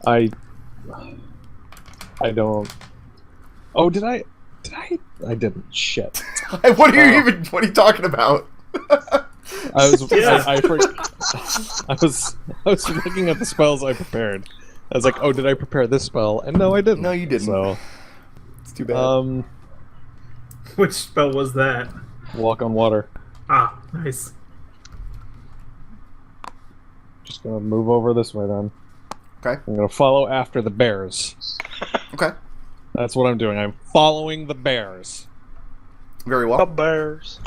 I don't. Oh, did I? I didn't. Shit. What are you talking about? I was. Yeah. I was looking at the spells I prepared. I was like, oh, did I prepare this spell? And no, I didn't. No, you didn't. So It's too bad. Which spell was that? Walk on water. Ah, nice. Just gonna move over this way then. Okay. I'm gonna follow after the bears. Okay. That's what I'm doing. I'm following the bears. Very well. The bears.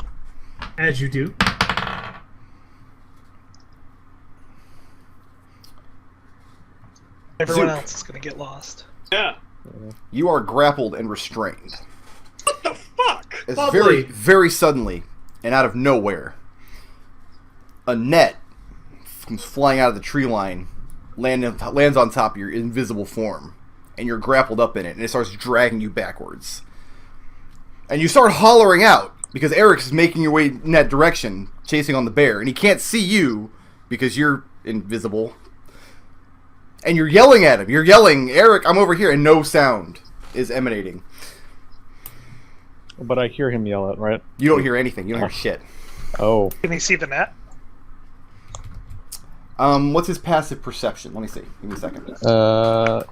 As you do. Everyone Zook. else is gonna get lost. Yeah. You are grappled and restrained. What the fuck? It's Lovely. very, very suddenly, and out of nowhere, a net comes flying out of the tree line, lands on top of your invisible form, and you're grappled up in it, and it starts dragging you backwards. And you start hollering out, because Arik is making your way in that direction, chasing on the bear, and he can't see you, because you're invisible. And you're yelling at him. You're yelling, Arik, I'm over here, and no sound is emanating. But I hear him yell it, right? You don't hear anything. You don't hear shit. Oh. Can he see the net? What's his passive perception? Let me see. Give me a second.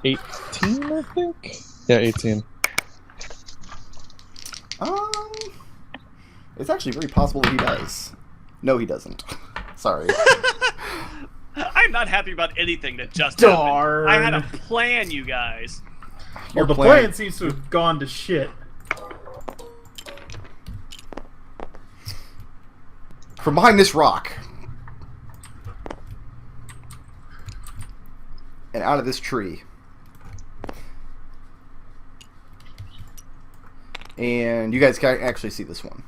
18, I think? Yeah, 18. It's actually very possible that he does. No, he doesn't. Sorry. I'm not happy about anything that just Darn. happened. I had a plan, you guys. Well, the plan seems to have gone to shit. From behind this rock, and out of this tree, and you guys can actually see this one.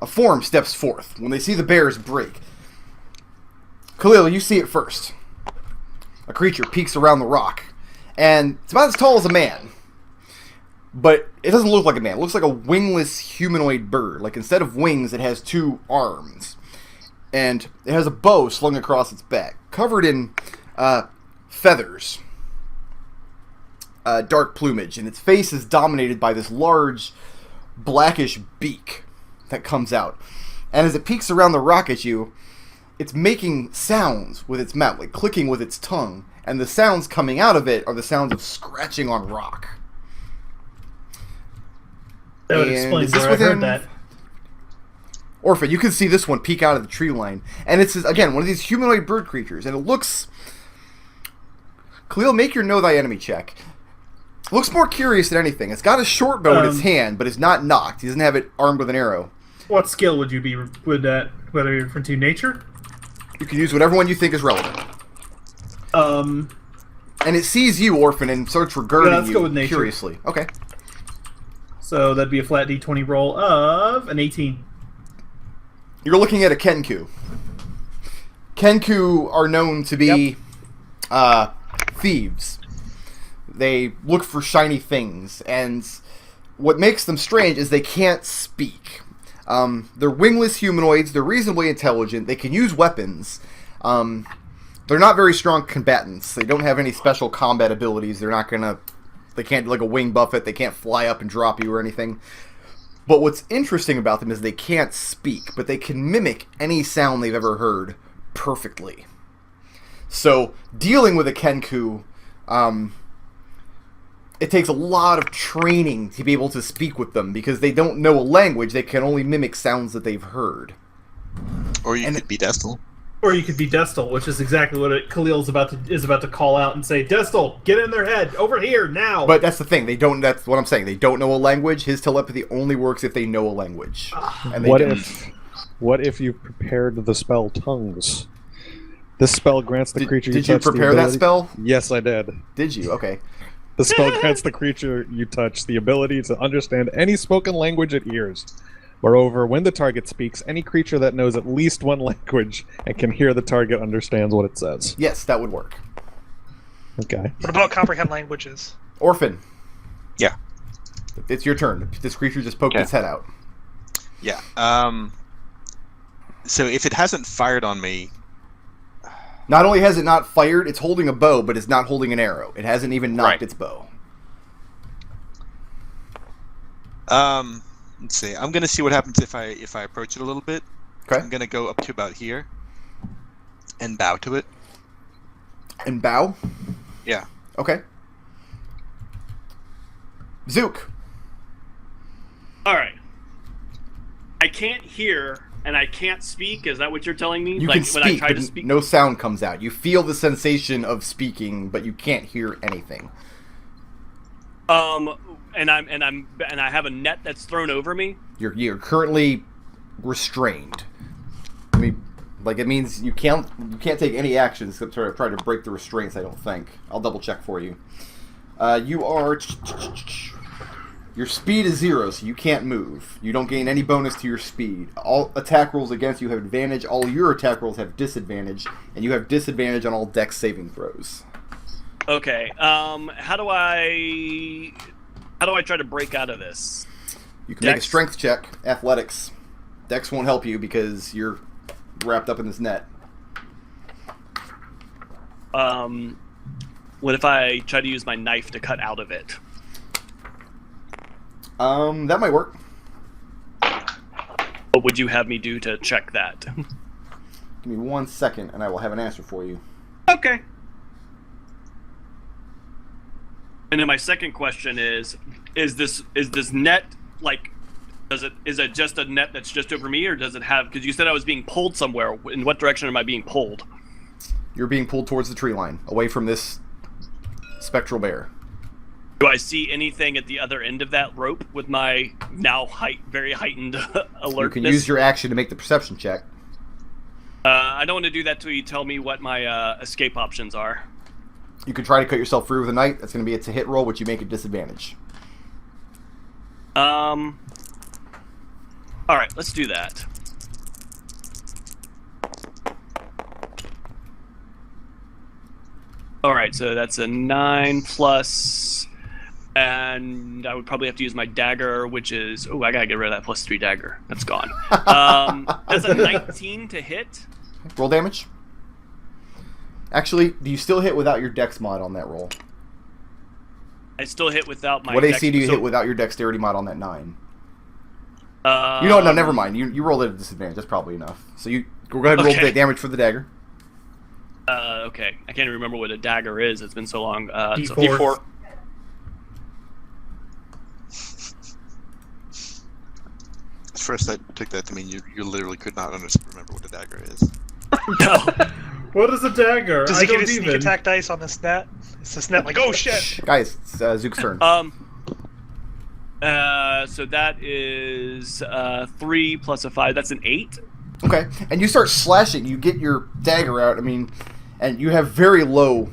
A form steps forth. When they see the bears break, Khalil, you see it first. A creature peeks around the rock, and it's about as tall as a man. But it doesn't look like a man. It looks like a wingless humanoid bird. Like, instead of wings, it has 2 arms. And it has a bow slung across its back, covered in feathers. Dark plumage. And its face is dominated by this large, blackish beak that comes out. And as it peeks around the rock at you, it's making sounds with its mouth, like clicking with its tongue. And the sounds coming out of it are the sounds of scratching on rock. That would And explain is this where I heard within- that. Orphan, you can see this one peek out of the tree line. And it's, again, one of these humanoid bird creatures. And it looks... Khalil, make your know thy enemy check. It looks more curious than anything. It's got a short bow in its hand, but it's not knocked. He doesn't have it armed with an arrow. What skill would you be? Would that whether you're referring to nature? You can use whatever one you think is relevant. Um, And it sees you, Orphan, and starts regarding let's you go with nature. curiously. Okay. so that'd be a flat d20 roll of an 18. You're looking at a Kenku. Kenku are known to be thieves. They look for shiny things, and what makes them strange is they can't speak. They're wingless humanoids. They're reasonably intelligent. They can use weapons. They're not very strong combatants. They don't have any special combat abilities. They're not gonna... They can't do like a wing buffet. They can't fly up and drop you or anything. But what's interesting about them is they can't speak, but they can mimic any sound they've ever heard perfectly. So, dealing with a Kenku, it takes a lot of training to be able to speak with them, because they don't know a language, they can only mimic sounds that they've heard. Or you could be Destil. Or you could be Destil, which is exactly what Khalil's about to call out and say, Destil, get in their head, over here, now! But that's the thing, that's what I'm saying, they don't know a language. His telepathy only works if they know a language. And they don't. What if you prepared the spell Tongues? This spell grants the creature Did you you touch prepare that spell? Yes, I did. Did you? Okay. The spell grants the creature you touch the ability to understand any spoken language it hears. Moreover, when the target speaks, any creature that knows at least one language and can hear the target understands what it says. Yes, that would work. Okay. What about comprehend languages? Orphan. Yeah. It's your turn. This creature just poked its head out. Yeah. So if it hasn't fired on me Not only has it not fired, it's holding a bow, but it's not holding an arrow. It hasn't even knocked its bow. Let's see. I'm gonna see what happens if I approach it a little bit. Okay. I'm gonna go up to about here and bow to it. And bow? Yeah. Okay. Zook. All right. I can't hear and I can't speak. Is that what you're telling me? You like can when speak, I try but to speak. no sound comes out. You feel the sensation of speaking, but you can't hear anything. And I have a net that's thrown over me. You're currently restrained. I mean, like, it means you can't take any actions except to try to break the restraints. I don't think. I'll double check for you. You are. Your speed is 0, so you can't move. You don't gain any bonus to your speed. All attack rolls against you have advantage. All your attack rolls have disadvantage, and you have disadvantage on all dex saving throws. Okay. How do I try to break out of this? You can make a strength check, athletics. Dex won't help you because you're wrapped up in this net. What if I try to use my knife to cut out of it? That might work. What would you have me do to check that? Give me 1 second, and I will have an answer for you. Okay. And then my second question is this net like is it just a net that's just over me, or does it have, because you said I was being pulled somewhere. In what direction am I being pulled? You're being pulled towards the tree line, away from this spectral bear. Do I see anything at the other end of that rope with my now very heightened alertness? You can use your action to make the perception check. I don't want to do that till you tell me what my escape options are. You can try to cut yourself free with a knife. That's going to be a hit roll, which you make at disadvantage. All right, let's do that. All right, so that's a 9 plus, and I would probably have to use my dagger, which is... Oh, I gotta get rid of that +3 dagger. That's gone. That's a 19 to hit. Roll damage. Actually, do you still hit without your dex mod on that roll? I still hit without my... What AC do you hit without your dexterity mod on that 9? You know what? No, never mind. You rolled it at disadvantage. That's probably enough. So you go ahead and roll the damage for the dagger. Okay. I can't even remember what a dagger is. It's been so long. D4. D4. At first, I took that to mean you literally could not remember what a dagger is. No. What is a dagger? Does I he get don't his sneak even. attack dice on this net? Is this net like, oh shit? Guys, it's Zook's turn. So that is 3 plus a 5. That's an 8. Okay, and you start slashing. You get your dagger out. I mean, and you have very low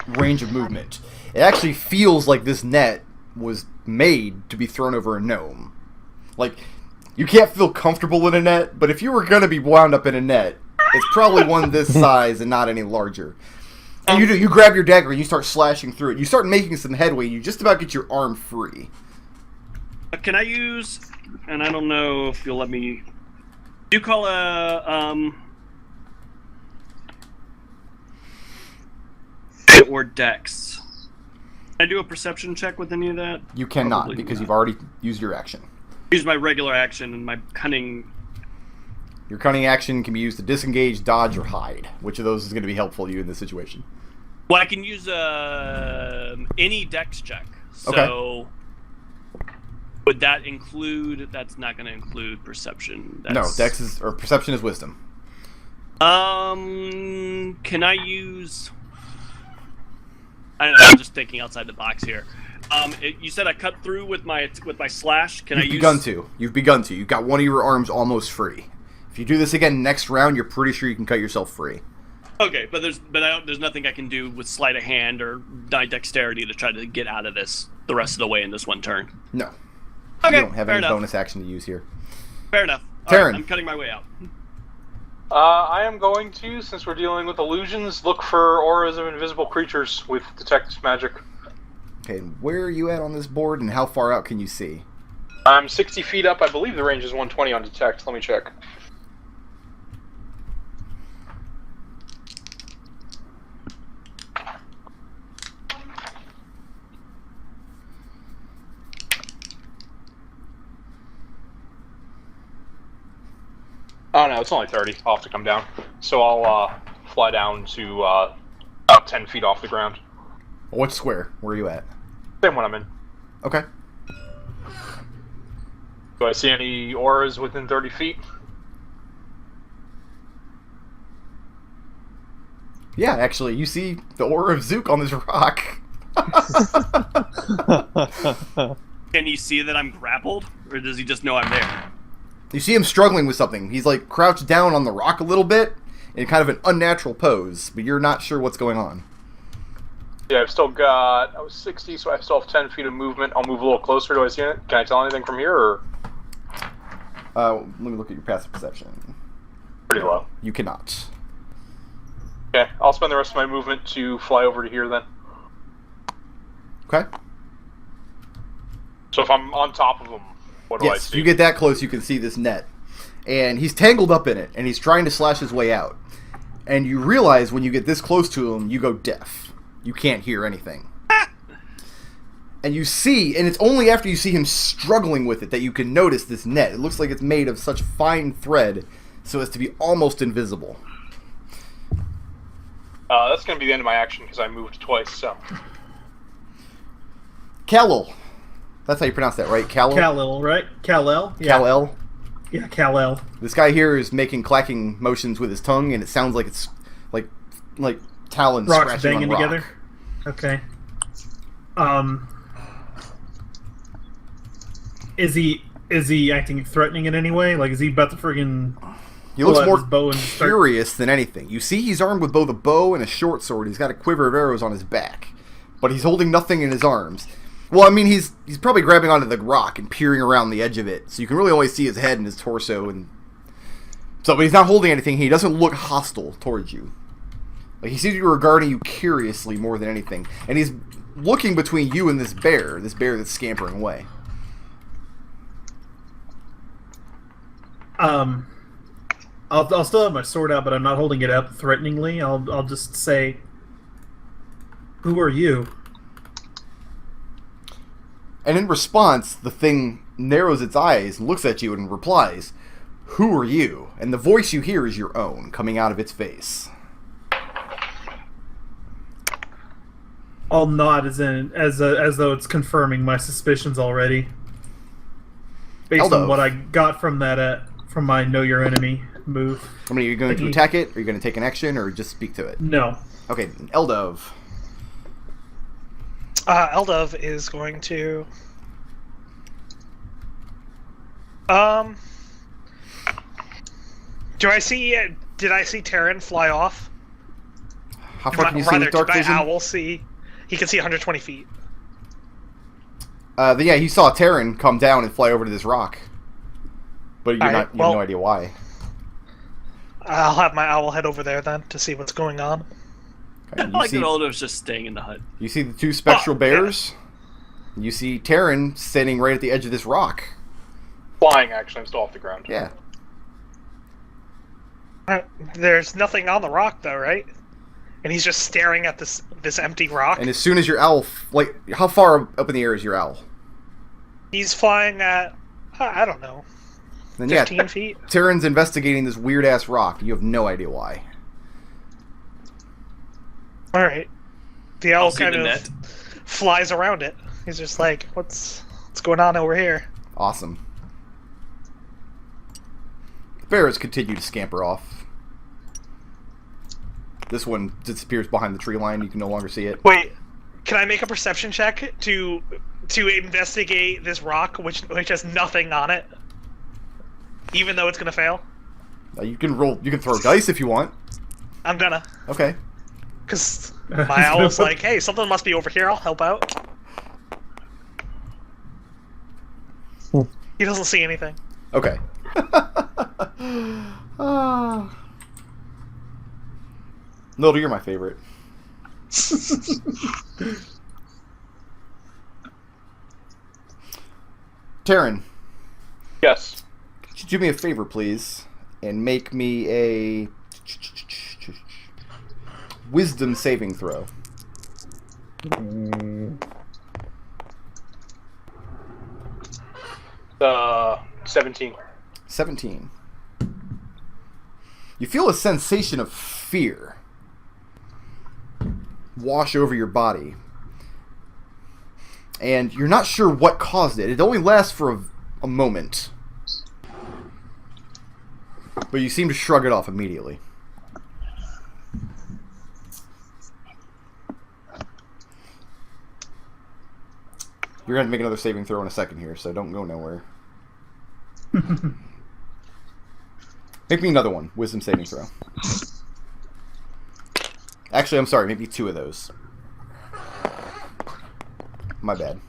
range of movement. It actually feels like this net was made to be thrown over a gnome. Like, you can't feel comfortable in a net, but if you were going to be wound up in a net, it's probably one this size and not any larger. And you grab your dagger and you start slashing through it. You start making some headway. You just about get your arm free. Can I use... And I don't know if you'll let me... Do you call a... or dex? Can I do a perception check with any of that? You cannot, Probably because not. you've already used your action. Use my regular action and my cunning... Your cunning action can be used to disengage, dodge, or hide. Which of those is going to be helpful to you in this situation? Well, I can use any dex check. So... Okay. Would that include... That's not going to include perception. No, dex is... Or perception is wisdom. Can I use... I don't know, I'm just thinking outside the box here. You said I cut through with my slash. Can You've begun to. You've begun to. You've got one of your arms almost free. If you do this again next round, you're pretty sure you can cut yourself free. Okay, but there's nothing I can do with sleight of hand or my dexterity to try to get out of this the rest of the way in this one turn. No. Okay, You don't have fair any enough. bonus action to use here. Fair enough. All Tarin. right, I'm cutting my way out. I am going to, since we're dealing with illusions, look for auras of invisible creatures with detect magic. Okay, and where are you at on this board, and how far out can you see? I'm 60 feet up. I believe the range is 120 on detect. Let me check. Oh no, it's only 30. I'll have to come down. So I'll fly down to about 10 feet off the ground. What square? Where are you at? Same one I'm in. Okay. Do I see any auras within 30 feet? Yeah, actually, you see the aura of Zook on this rock. Can you see that I'm grappled, or does he just know I'm there? You see him struggling with something. He's like crouched down on the rock a little bit in kind of an unnatural pose, but you're not sure what's going on. Yeah, I've still got... I was 60, so I still have 10 feet of movement. I'll move a little closer. Do I see it? Can I tell anything from here, or...? Let me look at your passive perception. Pretty low. You cannot. Okay, I'll spend the rest of my movement to fly over to here then. Okay. So if I'm on top of him, what do I Yes, see? you get that close, you can see this net. And he's tangled up in it, and he's trying to slash his way out. And you realize when you get this close to him, you go deaf. You can't hear anything. And you see, and it's only after you see him struggling with it that you can notice this net. It looks like it's made of such fine thread so as to be almost invisible. That's going to be the end of my action because I moved twice, so... Khalil. That's how you pronounce that, right? Khalil? Khalil, right? Khalil? Yeah. Khalil. Yeah, Khalil. This guy here is making clacking motions with his tongue, and it sounds like it's like talons Rocks scratching banging on rock. together. Okay. Is he acting threatening in any way? Like, is he about to friggin' He looks pull out more his bow and start... curious than anything. You see he's armed with both a bow and a short sword. He's got a quiver of arrows on his back. But he's holding nothing in his arms. Well, I mean, he's probably grabbing onto the rock and peering around the edge of it. So you can really only see his head and his torso. But he's not holding anything. He doesn't look hostile towards you. Like, he seems to be regarding you curiously more than anything. And he's looking between you and this bear that's scampering away. I'll still have my sword out, but I'm not holding it up threateningly. I'll just say, "Who are you?" And in response, the thing narrows its eyes and looks at you and replies, "Who are you?" And the voice you hear is your own, coming out of its face. I'll nod as though it's confirming my suspicions already, based Eldove. on what I got from that from my Know Your Enemy move. I mean, are you going to attack it? Are you going to take an action, or just speak to it? No. Okay, Eldove. Eldove is going to... Do I see... Did I see Tarin fly off? How far can you see with dark did my vision? owl see... He can see 120 feet. Yeah, you saw Tarin come down and fly over to this rock. But you have no idea why. I'll have my owl head over there then to see what's going on. Okay, I like that Eldove's just staying in the hut. You see the two spectral bears. Yeah. You see Tarin standing right at the edge of this rock. Flying, actually. I'm still off the ground. Yeah. There's nothing on the rock, though, right? And he's just staring at this empty rock. And as soon as your owl... how far up in the air is your owl? He's flying at... I don't know. Then 15 feet? Tarin's investigating this weird-ass rock. You have no idea why. Alright. The owl see kind the of net. flies around it. He's just like, what's going on over here? Awesome. Bears continue to scamper off. This one disappears behind the tree line. You can no longer see it. Wait, can I make a perception check to investigate this rock, which has nothing on it? Even though it's gonna fail? You can roll. You can throw dice if you want. I'm gonna. Okay. Because my owl's like, hey, something must be over here, I'll help out. He doesn't see anything. Okay. Nodal, you're my favorite. Tarin, Yes. could you do me a favor, please, and make me a wisdom saving throw? 17. 17. You feel a sensation of fear wash over your body. And you're not sure what caused it. It only lasts for a moment. But you seem to shrug it off immediately. You're going to make another saving throw in a second here, so don't go nowhere. Make me another one. Wisdom saving throw. Actually, I'm sorry. Maybe 2 of those. My bad.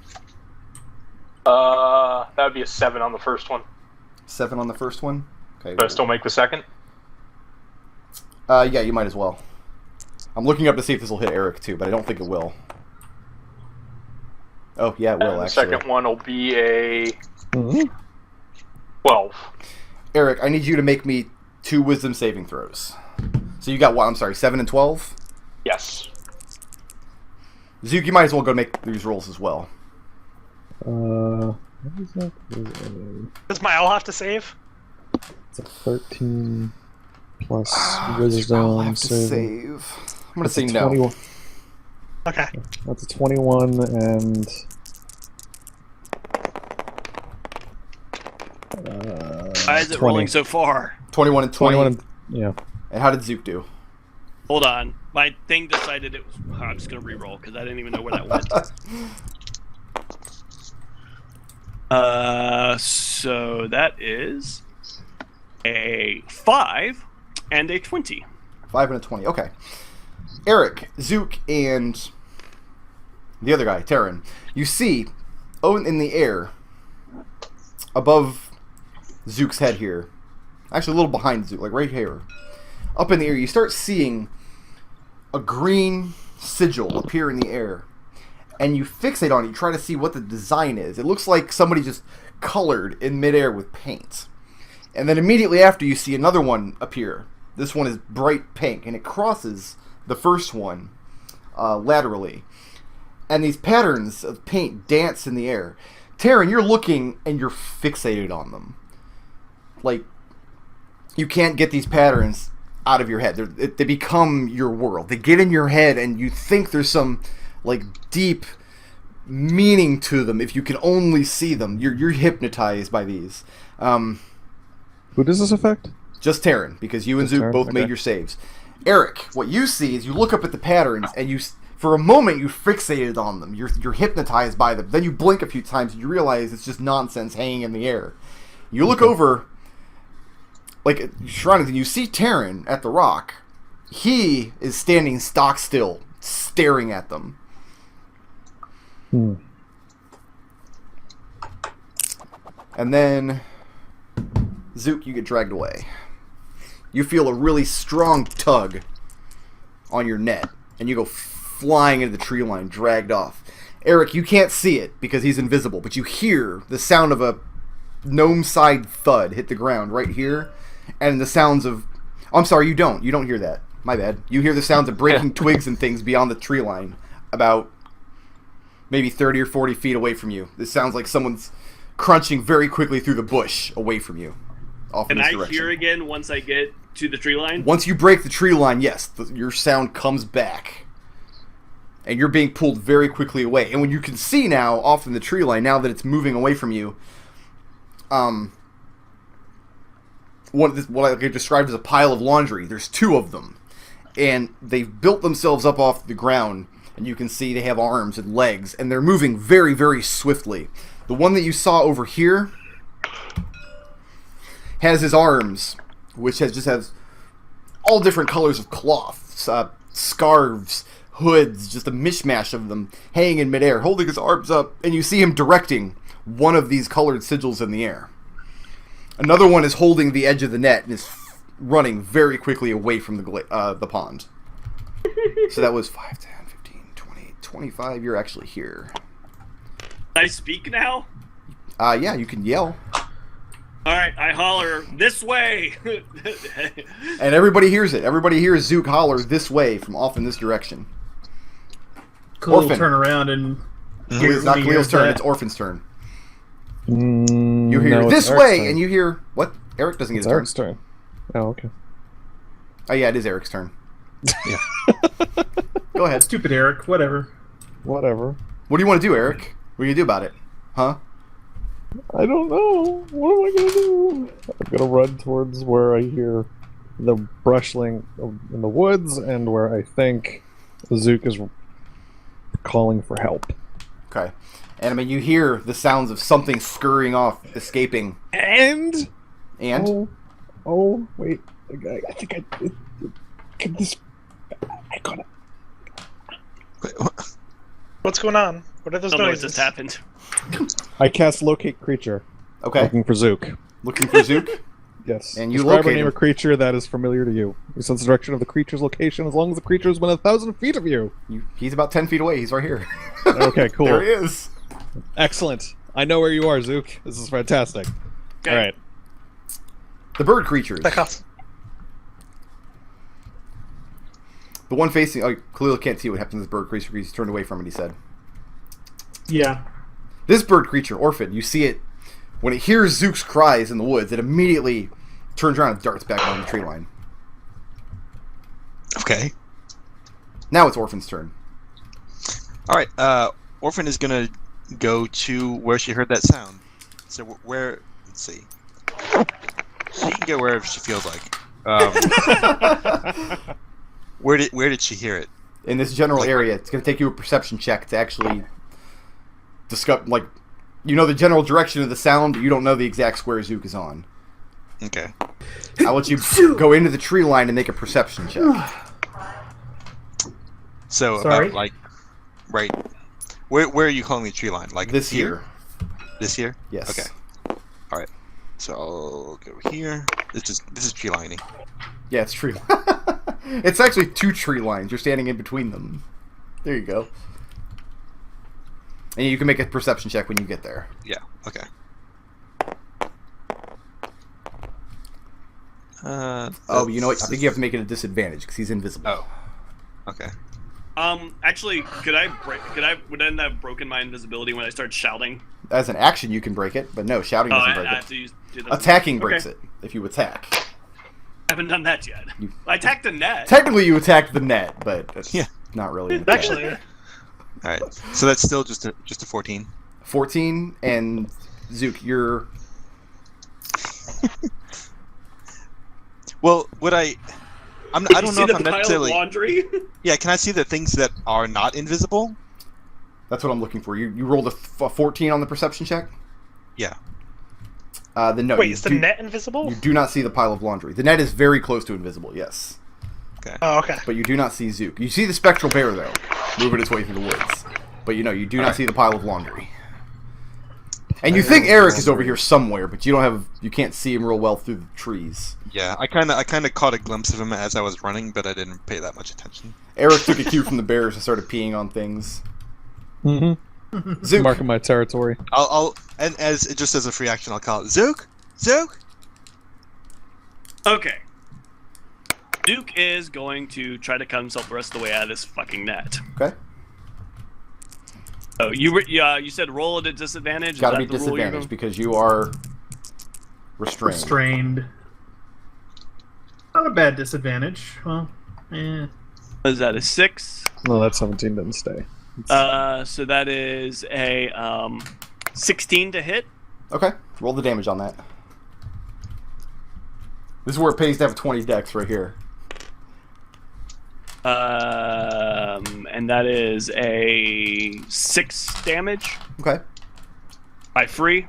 That would be a 7 on the first one. 7 on the first one? Okay. But I still make the second? Yeah, you might as well. I'm looking up to see if this will hit Arik too, but I don't think it will. Oh, yeah, it will, And the actually. second one will be a 12. Arik, I need you to make me 2 wisdom saving throws. So you got what? I'm sorry, 7 and 12? Yes. Zook, you might as well go make these rolls as well. What is that? Does my owl have to save? It's a 13 plus I'll wisdom have to saving. save. I'm going to say That's a no. 21. Okay. That's a 21 and... Why is it 20. rolling so far? 21 and 20. 21 and... Yeah. And how did Zook do? Hold on. My thing decided it was... I'm just going to re-roll because I didn't even know where that went. So that is a 5 and a 20. 5 and a 20. Okay. Arik, Zook, and the other guy, Tarin, you see, in the air, above Zook's head here, actually a little behind Zook, like right here, up in the air, you start seeing a green sigil appear in the air, and you fixate on it, you try to see what the design is. It looks like somebody just colored in midair with paint. And then immediately after, you see another one appear. This one is bright pink, and it crosses the first one laterally. And these patterns of paint dance in the air. Tarin, you're looking, and you're fixated on them. Like, you can't get these patterns out of your head. They become your world. They get in your head, and you think there's some, like, deep meaning to them if you can only see them. You're hypnotized by these. Who does this affect? Just Tarin, because you and Just Zook Tarin? both Okay. made your saves. Arik, what you see is you look up at the patterns, and you, for a moment, you fixated on them. You're hypnotized by them. Then you blink a few times, and you realize it's just nonsense hanging in the air. You look over, like, shrines, and you see Tarin at the rock. He is standing stock still, staring at them. And then, Zook, you get dragged away. You feel a really strong tug on your net, and you go flying into the tree line, dragged off. Arik, you can't see it because he's invisible, but you hear the sound of a gnome-side thud hit the ground right here, and the sounds of... I'm sorry, you don't. You don't hear that. My bad. You hear the sounds of breaking twigs and things beyond the tree line, about maybe 30 or 40 feet away from you. This sounds like someone's crunching very quickly through the bush away from you. Off in Can this I direction. hear again once I get to the tree line? Once you break the tree line, yes, your sound comes back. And you're being pulled very quickly away. And when you can see now, off in the tree line, now that it's moving away from you, what I described as a pile of laundry. There's 2 of them. And they've built themselves up off the ground. And you can see they have arms and legs. And they're moving very, very swiftly. The one that you saw over here has his arms, which just has all different colors of cloth, scarves, hoods, just a mishmash of them hanging in midair, holding his arms up, and you see him directing one of these colored sigils in the air. Another one is holding the edge of the net and is running very quickly away from the pond. So that was 5, 10, 15, 20, 25. You're actually here. Can I speak now? Yeah, you can yell. Alright, I holler, this way! And everybody hears it. Everybody hears Zook holler this way from off in this direction. Khalil will Orphan. turn around and It's not when he Khalil's hears turn, that- it's Orphan's turn. You hear no, this it's Eric's way, turn. and you hear... What? Arik doesn't get It's his turn. Eric's turn. Oh, okay. Oh yeah, it is Eric's turn. Yeah. Go ahead. Stupid Eric, whatever. Whatever. What do you want to do, Eric? What are you gonna do about it? Huh? I don't know. What am I gonna do? I'm gonna run towards where I hear the brushling in the woods and where I think Zook is calling for help. Okay. And I mean, you hear the sounds of something scurrying off, escaping. And And oh wait, I think can this. I got it. Wait, what? What's going on? What are those I don't know what noises? just happened. I cast locate creature. okay, Looking for Zook. looking for Zook. Yes. And you Describe or locate name him. a creature that is familiar to you. You sense the direction of the creature's location as long as the creature is within 1,000 feet of you. He's about 10 feet away. He's right here. Okay, cool. There he is. Excellent. I know where you are, Zook. This is fantastic. Okay. All right. The bird creatures. That costs. The one facing. Oh, Khalil can't see what happens to this bird creature because he's turned away from it. He said. Yeah. This bird creature, Orphan, you see it when it hears Zook's cries in the woods. It immediately turns around and darts back on the tree line. Okay. Now it's Orphan's turn. All right. Orphan is gonna go to where she heard that sound. So where? Let's see. She can go wherever she feels like. Where did she hear it? In this general area, it's going to take you a perception check to actually discover, like, you know the general direction of the sound, but you don't know the exact square Zook is on. Okay. I'll let you go into the tree line and make a perception check. So Sorry? about like, right. Where are you calling the tree line? Like This here? here. This here? Yes. Okay. All right. So I'll go here. This is tree lining. Yeah, it's tree. It's actually 2 tree lines. You're standing in between them. There you go. And you can make a perception check when you get there. Yeah. Okay. Oh, you know what? I think you have to make it a disadvantage because he's invisible. Oh. Okay. Actually, wouldn't that have broken my invisibility when I started shouting? As an action, you can break it, but no, shouting Oh, doesn't I break have it. to do that. Attacking breaks Okay. it if you attack. I haven't done that yet. I attacked the net. Technically, you attacked the net, but that's Yeah. not really an attack. Actually, All right. So that's still just a 14. 14, and Zook, you're... Well, would I? I Did don't you know see if the I'm pile necessarily. of laundry? Yeah. Can I see the things that are not invisible? That's what I'm looking for. You rolled a 14 on the perception check? Yeah. Then no. wait, you is the do- net invisible? You do not see the pile of laundry. The net is very close to invisible, yes. Oh, okay. But you do not see Zook. You see the spectral bear, though, moving its way through the woods. But you do not see the pile of laundry. And you think Arik is over here somewhere, but you can't see him real well through the trees. Yeah. I kind of caught a glimpse of him as I was running, but I didn't pay that much attention. Arik took a cue from the bears and started peeing on things. Mm-hmm. Zook, Marking my territory. And just as a free action, I'll call it Zook. Zook. Okay. Duke is going to try to cut himself the rest of the way out of this fucking net. okay. Oh, you said roll at a disadvantage? Is Gotta be that the rule you're disadvantaged going- because you are restrained. Restrained. Not a bad disadvantage. Well, Is that a 6? No, that 17 didn't stay. So that is a 16 to hit. Okay, roll the damage on that. This is where it pays to have a 20 dex right here. And that is a 6 damage Okay. by free.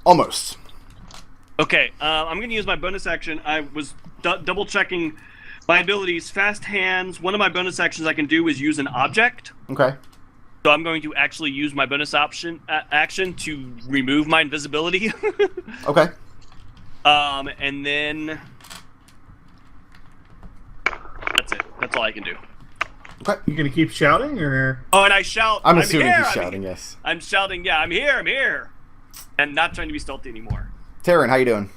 Almost. Okay, I'm going to use my bonus action. I was double checking my abilities. Fast hands. One of my bonus actions I can do is use an object. Okay. So I'm going to actually use my bonus action to remove my invisibility. Okay. And then that's it. That's all I can do. Okay. you gonna keep shouting, or Oh, and I shout. I'm assuming here, he's I'm shouting, here. yes. I'm shouting. Yeah, I'm here. I'm here. And not trying to be stealthy anymore. Tarin, how you doing?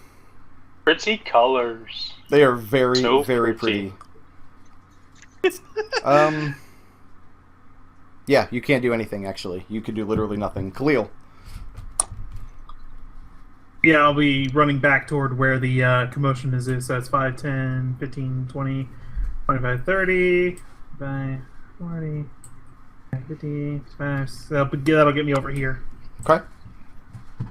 Pretty colors. They are very, So very pretty. pretty. Yeah, you can't do anything, actually. You can do literally nothing. Khalil. Yeah, I'll be running back toward where the commotion is. So that's 5, 10, 15, 20, 25, 30, 5, 40, 50, 5. So that'll get me over here. Okay. And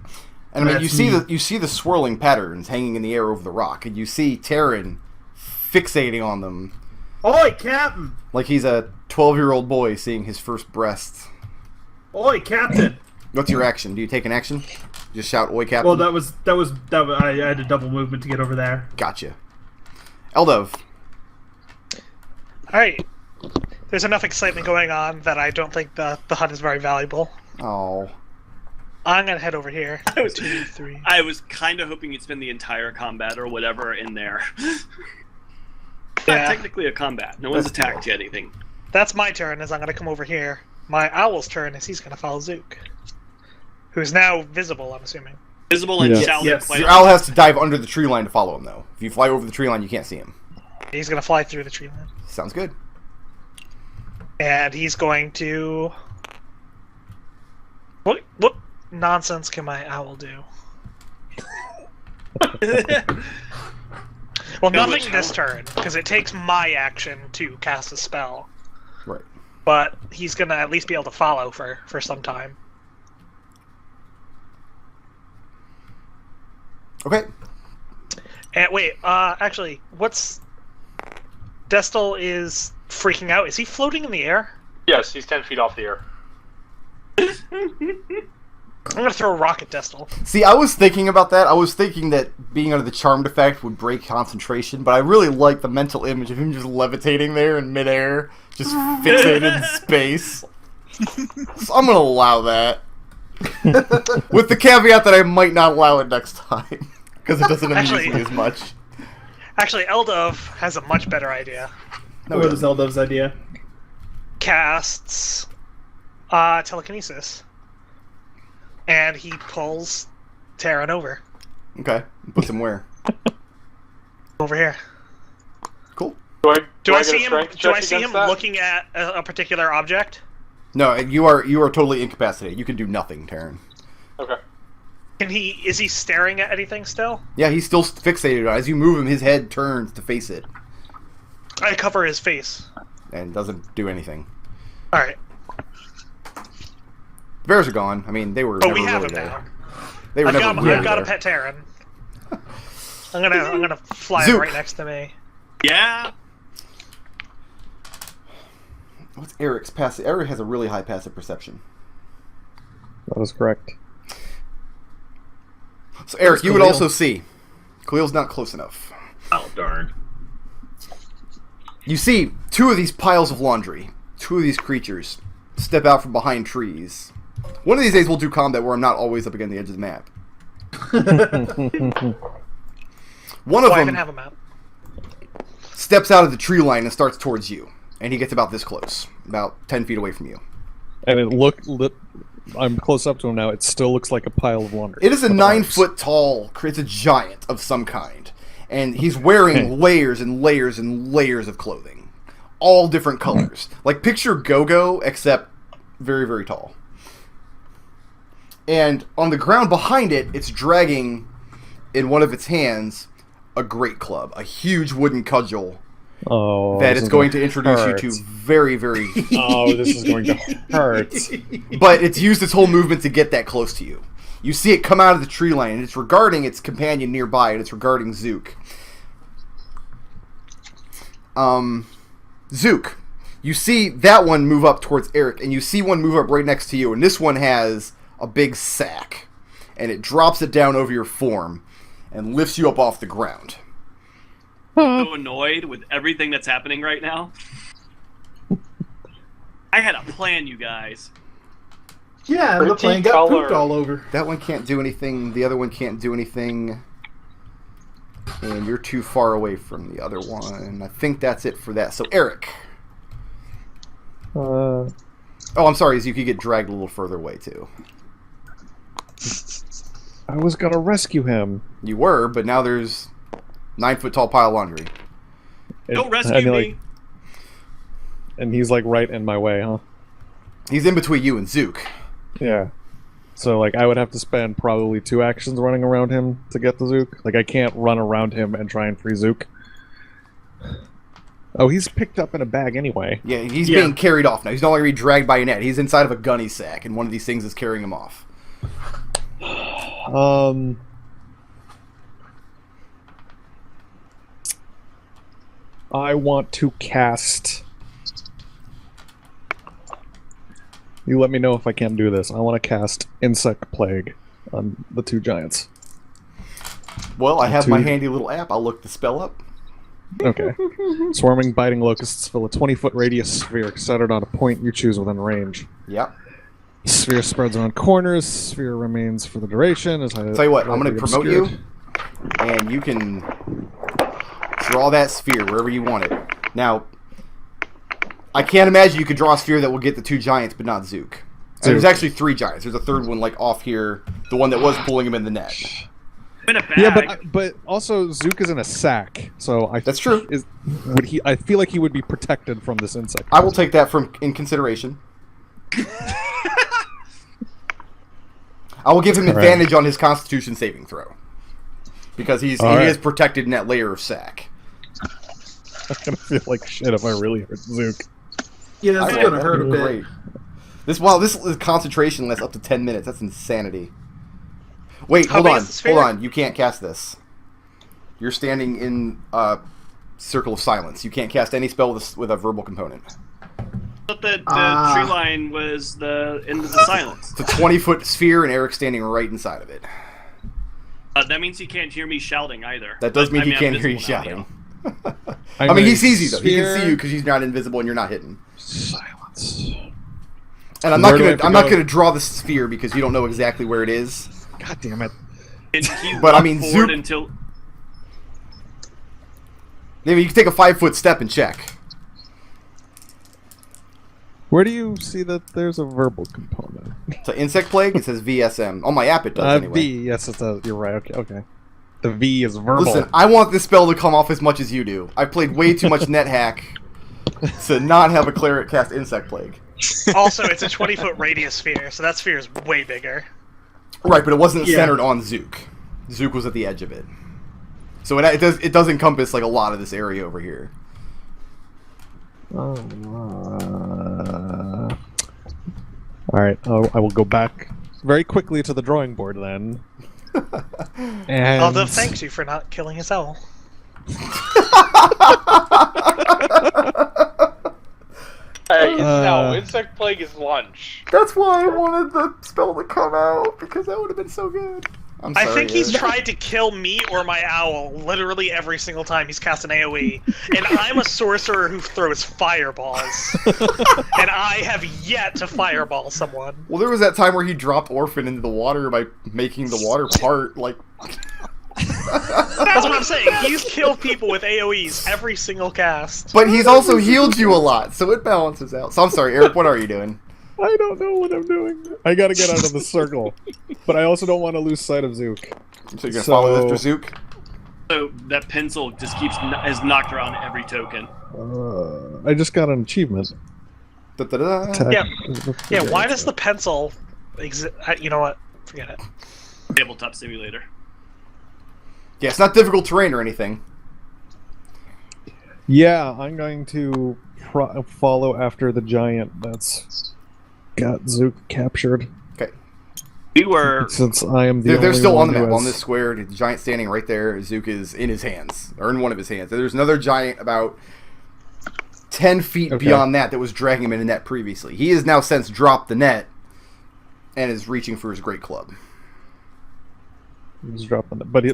I mean, That's you see the swirling patterns hanging in the air over the rock, and you see Tarin fixating on them Oi, Captain! like he's a 12-year-old boy seeing his first breast. Oi, Captain! What's your action? Do you take an action? Just shout, "Oi, Captain." Well, that was I had a double movement to get over there. Gotcha. Eldove. Alright. There's enough excitement going on that I don't think the hunt is very valuable. Oh. I'm gonna head over here. I was, 2, 3. I was kind of hoping you'd spend the entire combat or whatever in there. Not technically a combat. No one's attacked you anything. That's my turn, as I'm gonna come over here. My owl's turn is he's gonna follow Zook, who's now visible, I'm assuming. Visible and Yes. shouting. Yes. Your owl has to dive under the tree line to follow him, though. If you fly over the tree line, you can't see him. He's gonna fly through the tree line. Sounds good. And he's going to... What nonsense can my owl do? Well, nothing this turn, because it takes my action to cast a spell. Right. But he's gonna at least be able to follow for some time. Okay. And wait, actually, what's... Destil is freaking out. Is he floating in the air? Yes, he's 10 feet off the air. I'm gonna throw a rock at Destil. See, I was thinking about that. I was thinking that being under the charmed effect would break concentration, but I really like the mental image of him just levitating there in midair, just fixated in space. So I'm gonna allow that. With the caveat that I might not allow it next time, because it doesn't amuse Actually- me as much. Actually, Eldove has a much better idea. No, What it was doesn't. Eldove's idea? Casts telekinesis. And he pulls Tarin over. Okay. Puts him where? Over here. Cool. Do I get a see him? strength Do I check see him against that? looking at a particular object? No, you are totally incapacitated. You can do nothing, Tarin. Okay. Is he staring at anything still? Yeah, he's still fixated on it. As you move him, his head turns to face it I cover his face. and doesn't do anything. All right. The bears are gone. I mean, they were. But never we have really him there. now. They were I've never got, really I've got a there. pet Tarin. I'm gonna fly Zook. him right next to me. Yeah. What's Eric's passive? Eric has a really high passive perception. That is correct. So Eric, you would Khalil. also see. Khalil's not close enough. Oh, darn. You see two of these piles of laundry, two of these creatures, step out from behind trees. One of these days we'll do combat where I'm not always up against the edge of the map. One of Oh, I them even have a map. steps out of the tree line and starts towards you. And he gets about this close, about 10 feet away from you. And I'm close up to him now. It still looks like a pile of laundry. It is a With 9 arms. foot tall, it's a giant of some kind. And he's wearing layers and layers and layers of clothing. All different colors. Like picture Go-Go, except very, very tall. And on the ground behind it, it's dragging in one of its hands a great club, a huge wooden cudgel Oh, that this it's is going to introduce hurt. you to very, very... Oh, this is going to hurt. But it's used its whole movement to get that close to you. You see it come out of the tree line, and it's regarding its companion nearby, and it's regarding Zook. Zook, you see that one move up towards Arik, and you see one move up right next to you, and this one has a big sack, and it drops it down over your form, and lifts you up off the ground. So annoyed with everything that's happening right now. I had a plan, you guys. Yeah, the Pretty plane got color. pooped all over. That one can't do anything, the other one can't do anything, and you're too far away from the other one. I think that's it for that. So, Arik. Oh, I'm sorry, you could get dragged a little further away, too. I was gonna rescue him. You were, but now there's 9 foot tall pile of laundry. Don't rescue and, me. like, and he's like right in my way, huh? He's in between you and Zook. Yeah. So, like, I would have to spend probably 2 actions running around him to get the Zook. Like, I can't run around him and try and free Zook. Oh, he's picked up in a bag anyway. Yeah, he's being carried off now. He's no longer being dragged by a net. He's inside of a gunny sack, and one of these things is carrying him off. I want to cast... You let me know if I can't do this. I want to cast Insect Plague on the 2 giants. Well, I have my handy little app. I'll look the spell up. Okay. Swarming, biting locusts fill a 20-foot radius sphere centered on a point you choose within range. Yep. Sphere spreads around corners. Sphere remains for the duration. Tell you what, I'm going to promote you, and you can draw that sphere wherever you want it. Now, I can't imagine you could draw a sphere that will get the 2 giants, but not Zook. And there's actually 3 giants. There's a third one, like, off here. The one that was pulling him in the net. In a bag. Yeah, but also Zook is in a sack, so That's true. I feel like he would be protected from this insect. I will take that in consideration. I will give him advantage on his Constitution saving throw. Because he is protected in that layer of sack. I'm gonna feel like shit if I really hurt Zook. Yeah, that's gonna hurt a bit. This concentration lasts up to 10 minutes. That's insanity. Wait, How hold big is the on. sphere? You can't cast this. You're standing in a circle of silence. You can't cast any spell with a verbal component. But the tree line was the end of the silence. It's a 20-foot sphere, and Eric's standing right inside of it. That means he can't hear me shouting either. That does mean he I'm can't hear you invisible now, shouting. yeah. I mean, he sees you though. He can see you because he's not invisible and you're not hidden. Silence. And I'm not gonna draw the sphere because you don't know exactly where it is. God damn it. And he But, I walked mean, forward Zook- until Maybe you can take a 5-foot step and check. Where do you see that there's a verbal component? So insect plague, it says VSM. On my app, it does anyway. V, yes, it does. You're right. Okay. The V is verbal. Listen, I want this spell to come off as much as you do. I played way too much NetHack to not have a cleric cast insect plague. Also, it's a 20-foot radius sphere, so that sphere is way bigger. Right, but it wasn't centered on Zook. Zook was at the edge of it. So it does encompass like a lot of this area over here. All right, I will go back very quickly to the drawing board then. And Eldove thanks you for not killing his owl. No, insect plague is lunch. That's why I wanted the spell to come out, because that would have been so good. I'm sorry, I think he's Eric. tried to kill me or my owl literally every single time he's cast an AoE, and I'm a sorcerer who throws fireballs, and I have yet to fireball someone. Well, there was that time where he dropped Orphan into the water by making the water part, like... That's what I'm saying. He's killed people with AoEs every single cast. But he's also healed you a lot, so it balances out. So I'm sorry, Eric, what are you doing? I don't know what I'm doing. I gotta get out of the circle. But I also don't want to lose sight of Zook. So you're gonna follow after Zook? so that pencil just is knocked around every token. I just got an achievement. Da-da-da. Yeah. Yeah, why does the pencil exist? You know what? Forget it. Tabletop simulator. Yeah, it's not difficult terrain or anything. Yeah, I'm going to follow after the giant that's got Zook captured. Okay. We were. Since I am the They're only still on one the who map, on has- this square. The giant standing right there. Zook is in his hands, or in one of his hands. There's another giant about 10 feet beyond that was dragging him in a net previously. He has now since dropped the net and is reaching for his great club. He's dropping it, but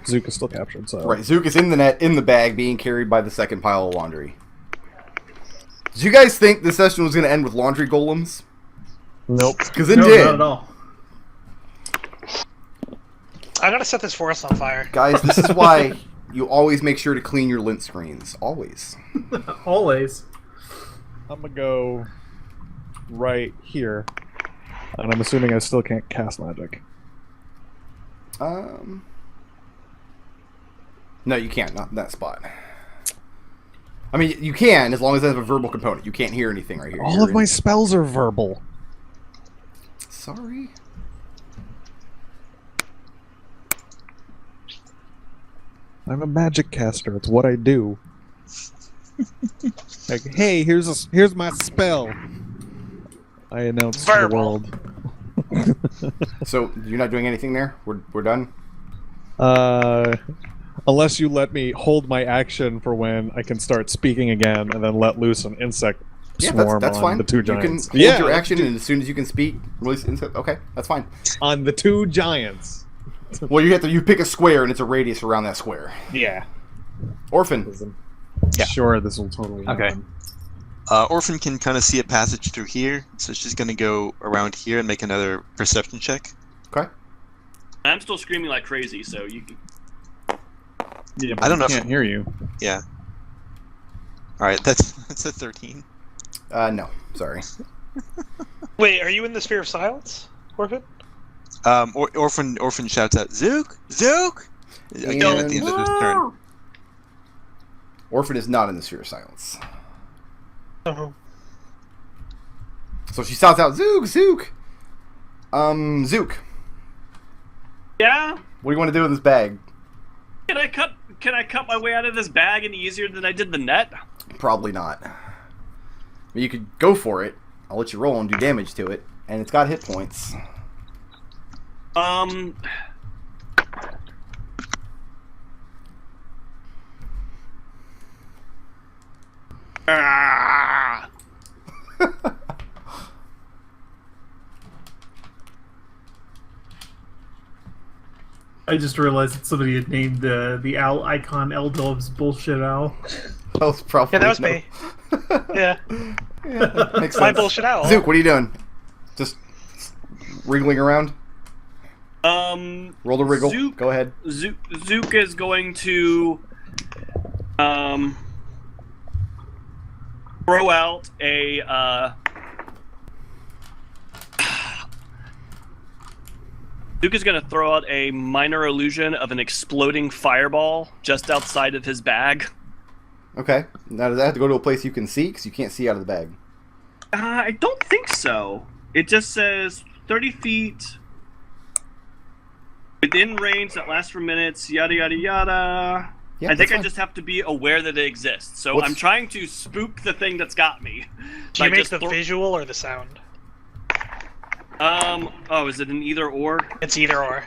Zook is still captured. So Right, Zook is in the net, in the bag, being carried by the second pile of laundry. Did you guys think this session was going to end with laundry golems? Nope. Because it No, did. not at all. I gotta set this forest on fire. Guys, this is why you always make sure to clean your lint screens. Always. Always. I'm gonna go right here, and I'm assuming I still can't cast magic. No, you can't. Not in that spot. I mean, you can, as long as there's a verbal component. You can't hear anything right here. All of my spells are verbal. Sorry? I'm a magic caster. It's what I do. Like, hey, here's my spell. I announce to the Verbal. world. So you're not doing anything there? We're done? Unless you let me hold my action for when I can start speaking again, and then let loose an insect swarm that's on fine. the two You giants. can hold your action, and as soon as you can speak, release insect. Okay, that's fine. On the two giants. Well, you pick a square, and it's a radius around that square. Yeah. Orphan. Yeah. Sure, this will totally happen. Orphan can kind of see a passage through here, so she's going to go around here and make another perception check. Okay. I'm still screaming like crazy, so you can... Yeah, but I don't know if can't hear you. Yeah. Alright, that's a 13. No, sorry. Wait, are you in the sphere of silence, Orphan? Orphan shouts out, Zook! Zook! Again at the end of his turn. Orphan is not in the sphere of silence. Oh. So she shouts out, Zook! Zook! Zook, Yeah? what do you want to do with this bag? Can I cut my way out of this bag any easier than I did the net? Probably not. You could go for it. I'll let you roll and do damage to it. And it's got hit points. Ah! I just realized that somebody had named the owl icon Eldove's bullshit owl. That was probably Yeah, that was me. Yeah. Makes My sense. bullshit owl. Zook, what are you doing? Just wriggling around? Roll the wriggle. Zook- Go ahead. Zook is going to throw out a Zook is going to throw out a minor illusion of an exploding fireball just outside of his bag. Okay. Now, does that have to go to a place you can see? Because you can't see out of the bag. I don't think so. It just says 30 feet within range that lasts for minutes, yada yada yada. Yeah, I think that's I fine. just have to be aware that it exists. So What's- I'm trying to spook the thing that's got me. Do you By make just the visual or the sound? Oh, is it an either or? It's either or.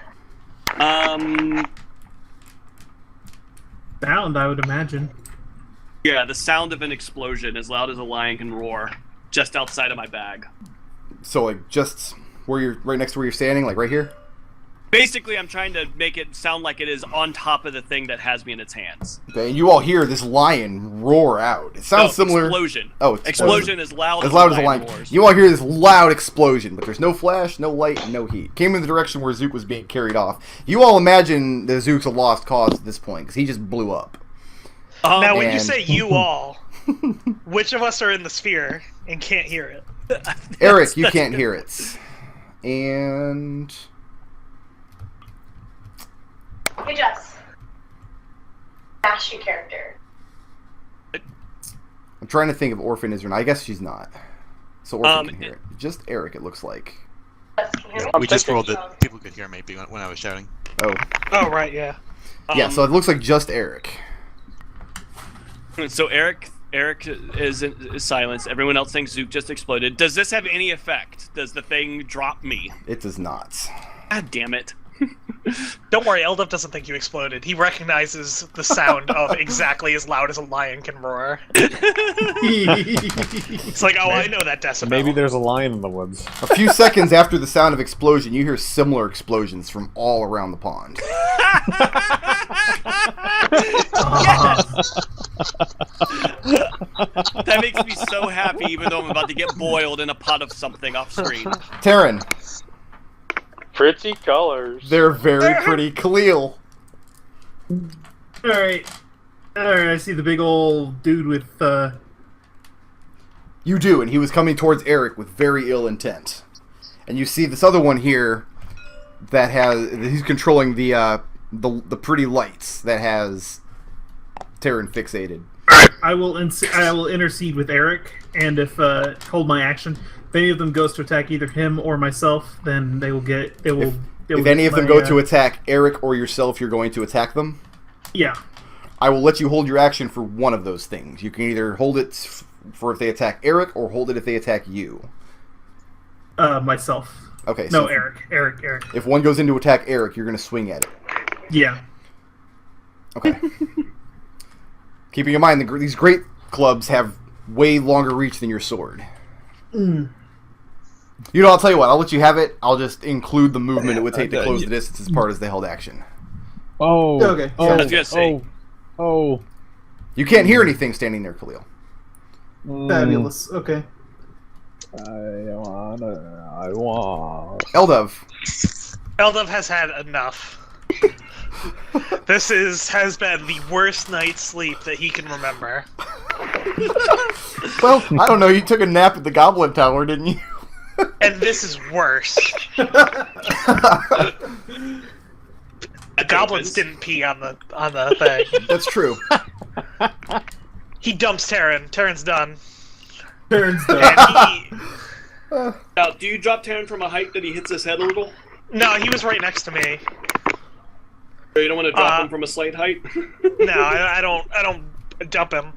Sound, I would imagine. Yeah, the sound of an explosion as loud as a lion can roar, just outside of my bag. So, like, just where you're, right next to where you're standing, like right here? Basically, I'm trying to make it sound like it is on top of the thing that has me in its hands. Okay, and you all hear this lion roar out. It sounds similar. Explosion. Oh, it's Explosion is loud as loud as a lion lion. roars. You all hear this loud explosion, but there's no flash, no light, and no heat. Came in the direction where Zook was being carried off. You all imagine that Zook's a lost cause at this point, because he just blew up. Now, when you and- say you all, which of us are in the sphere and can't hear it? Arik, you can't hear it. And... Hey, Jess. Dash your character. I'm trying to think if Orphan is or not. I guess she's not. So Orphan can hear it- it. Just Arik, it looks like. Jess, can you hear me? We just rolled that people could hear maybe when I was shouting. Oh. Oh, right, yeah. Yeah, so it looks like just Arik. So Arik is silenced. Everyone else thinks Zook just exploded. Does this have any effect? Does the thing drop me? It does not. God damn it. Don't worry, Eldove doesn't think you exploded. He recognizes the sound of exactly as loud as a lion can roar. It's like, oh, I know that decibel. Maybe there's a lion in the woods. A few seconds after the sound of explosion, you hear similar explosions from all around the pond. That makes me so happy, even though I'm about to get boiled in a pot of something off screen. Tarin, Pretty colors. they're very pretty. Khalil, Alright. Alright, I see the big old dude with, you do, and he was coming towards Arik with very ill intent. And you see this other one here that he's controlling the pretty lights that has Tarin fixated. I will intercede with Arik, and if, hold my action. If any of them goes to attack either him or myself, then they will get, If any of them go to attack Arik or yourself, you're going to attack them? Yeah. I will let you hold your action for one of those things. You can either hold it for if they attack Arik, or hold it if they attack you. Myself. Okay. No, So Arik. if one goes in to attack Arik, you're going to swing at it. Yeah. Okay. Keeping in mind, these great clubs have way longer reach than your sword. Mm. You know, I'll tell you what. I'll let you have it. I'll just include the movement it would take to close the distance as part as the held action. Oh. Okay. Oh. I was gonna say. Oh. You can't hear anything standing there, Khalil. Fabulous. Okay. I want. Eldove. Eldove has had enough. This has been the worst night's sleep that he can remember. Well, I don't know. You took a nap at the Goblin Tower, didn't you? And this is worse. The goblins didn't pee on the thing. That's true. He dumps Tarin. Tarin's done. Tarin's done. And Now, do you drop Tarin from a height that he hits his head a little? no, he was right next to me. Or you don't want to drop him from a slight height? No, I don't dump him.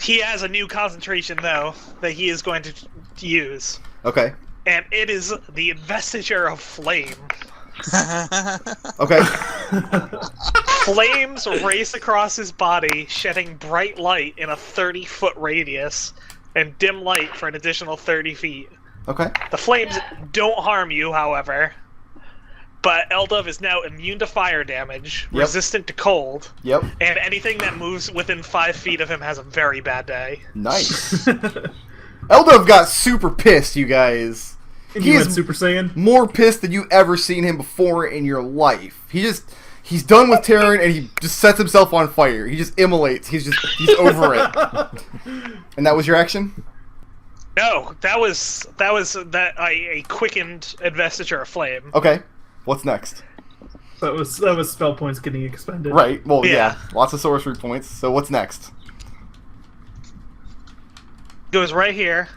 He has a new concentration though that he is going to use, Okay. and it is the Investiture of Flame. Okay. Flames race across his body, shedding bright light in a 30-foot radius, and dim light for an additional 30 feet. Okay. The flames don't harm you, however, but Eldove is now immune to fire damage, Yep. resistant to cold, Yep. and anything that moves within 5 feet of him has a very bad day. Nice. Eldove got super pissed, you guys. He went Super Saiyan. More pissed than you ever seen him before in your life. He's done with Tarin, and he just sets himself on fire. He just immolates. He's over it. And that was your action? No, that was a quickened Investiture of Flame. Okay. What's next? That was spell points getting expended. Right. Well, yeah. Yeah. Lots of sorcery points. So what's next? Goes right here.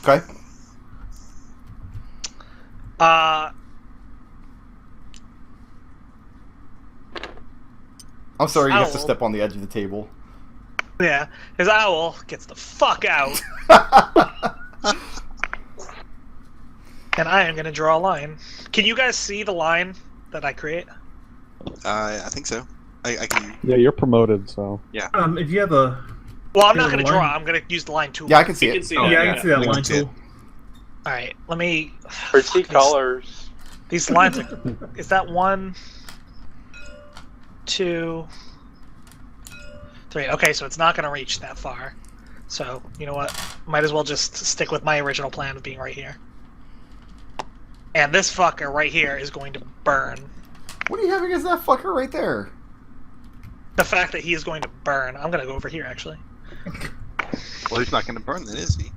Okay. I'm sorry you have to Owl. step on the edge of the table. Yeah, his owl gets the fuck out. And I am gonna draw a line. Can you guys see the line that I create? I think so. I can. Yeah, you're promoted, so. If you have a Well, I'm Yeah, not gonna the draw. line. I'm gonna use the line tool. Yeah, I can see You it. can see Oh, that. yeah, I Yeah. can see that I line can see it. tool. All right, let me. Pretty colors. These lines are. Is that 1, 2, 3? Okay, so it's not gonna reach that far. So you know what? Might as well just stick with my original plan of being right here. And this fucker right here is going to burn. What are you having as that fucker right there? The fact that he is going to burn. I'm gonna go over here actually. Well, he's not going to burn then, is he?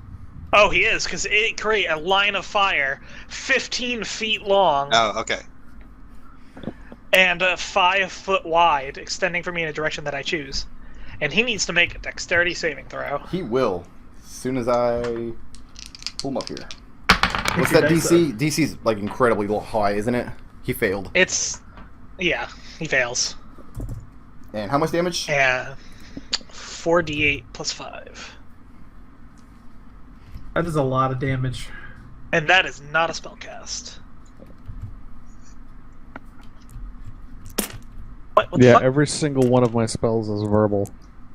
Oh, he is, because it create a line of fire 15 feet long Oh, okay. and 5 foot wide, extending from me in a direction that I choose. And he needs to make a dexterity saving throw. He will. As soon as I pull him up here. What's your that dice DC? DC's like incredibly high, isn't it? He failed. Yeah, he fails. And how much damage? And 4d8 plus 5. That is a lot of damage. And that is not a spell cast. What the Yeah, fuck? every single one of my spells is verbal.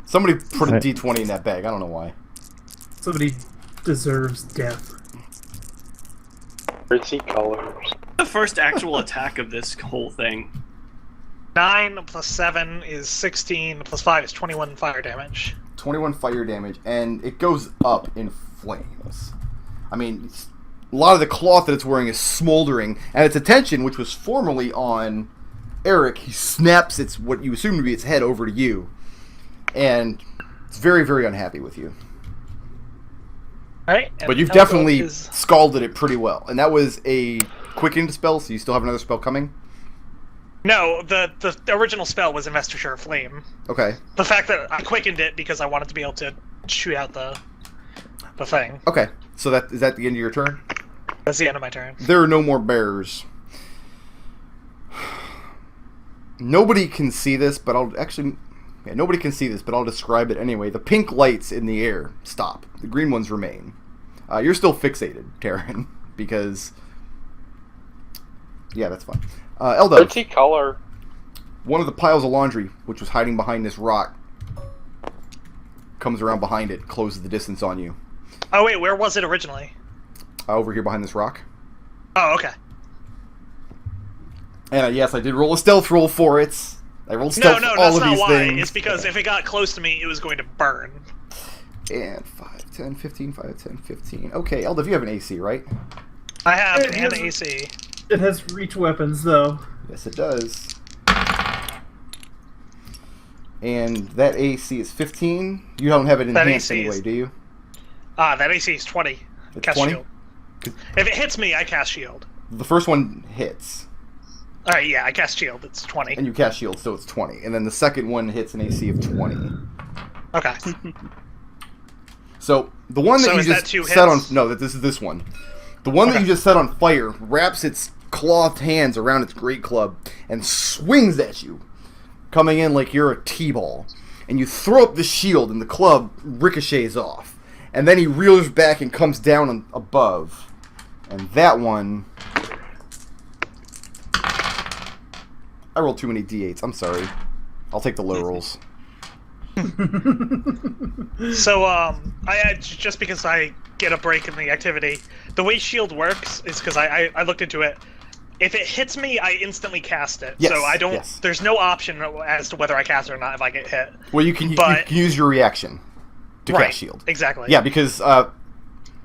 Somebody put a Right. D20 in that bag. I don't know why. Somebody deserves death. Pretty colors. The first actual attack of this whole thing. 9 plus 7 is 16, plus 5 is 21 fire damage. 21 fire damage, and it goes up in flames. I mean, a lot of the cloth that it's wearing is smoldering, and its attention, which was formerly on Arik, he snaps its what you assume to be its head over to you, and it's very, very unhappy with you. Right? But you've Eldove definitely is- scalded it pretty well, and that was a quickened spell, so you still have another spell coming? No, the original spell was Investiture of Flame. Okay. The fact that I quickened it because I wanted to be able to shoot out the thing. Okay, so is that the end of your turn? That's the end of my turn. There are no more bears. Nobody can see this, but I'll actually... Yeah, nobody can see this, but I'll describe it anyway. The pink lights in the air stop. The green ones remain. You're still fixated, Tarin, because... Yeah, that's fine. Eldove. Pretty color. One of the piles of laundry, which was hiding behind this rock, comes around behind it, closes the distance on you. Oh wait, where was it originally? Over here behind this rock. Oh, okay. And yes, I did roll a stealth roll for it. I rolled stealth No, for all that's of not these why. things. It's because if it got close to me, it was going to burn. And 5, 10, 15, 5, 10, 15. Okay, Eldove, you have an AC, right? I have It an has- AC. It has reach weapons, though. Yes, it does. And that AC is 15. You don't have it That enhanced AC is- anyway, do you? That AC is 20. It's Cast 20? shield. If it hits me, I cast shield. The first one hits, Alright, yeah, I cast shield. It's 20. and you cast shield, so it's 20. And then the second one hits an AC of 20. Okay. So the one that So you is that just 2 set on hits? no, that this is this one. The one that Okay. you just set on fire wraps its clothed hands around its great club and swings at you, coming in like you're a T-ball. And you throw up the shield, and the club ricochets off. And then he reels back and comes down above. And that one... I rolled too many d8s. I'm sorry. I'll take the low rolls. So, just because I get a break in the activity, the way shield works is because I looked into it. If it hits me, I instantly cast it. Yes, so I don't. yes. There's no option as to whether I cast it or not if I get hit. Well, you can But- use your reaction to Right. cast shield. Exactly. Yeah, because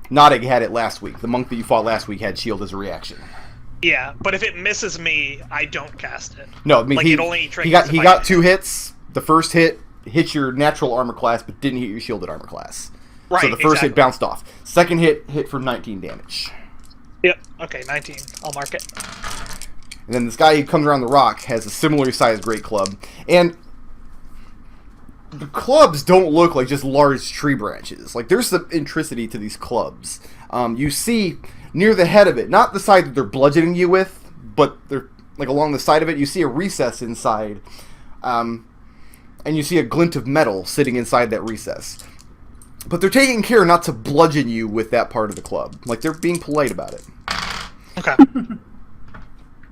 Nodal had it last week. The monk that you fought last week had shield as a reaction. Yeah, but if it misses me, I don't cast it. No, I mean Like, he, it only he triggers got if he I got hit. 2 hits. The first hit hit your natural armor class, but didn't hit your shielded armor class. Right. So the first hit exactly. bounced off. Second hit for 19 damage. Yep. Okay, 19. I'll mark it. And then this guy who comes around the rock has a similar sized great club. And the clubs don't look like just large tree branches. Like, there's some intricity to these clubs. You see near the head of it, not the side that they're bludgeoning you with, but they're like along the side of it, you see a recess inside. And you see a glint of metal sitting inside that recess. But they're taking care not to bludgeon you with that part of the club. Like, they're being polite about it. Okay.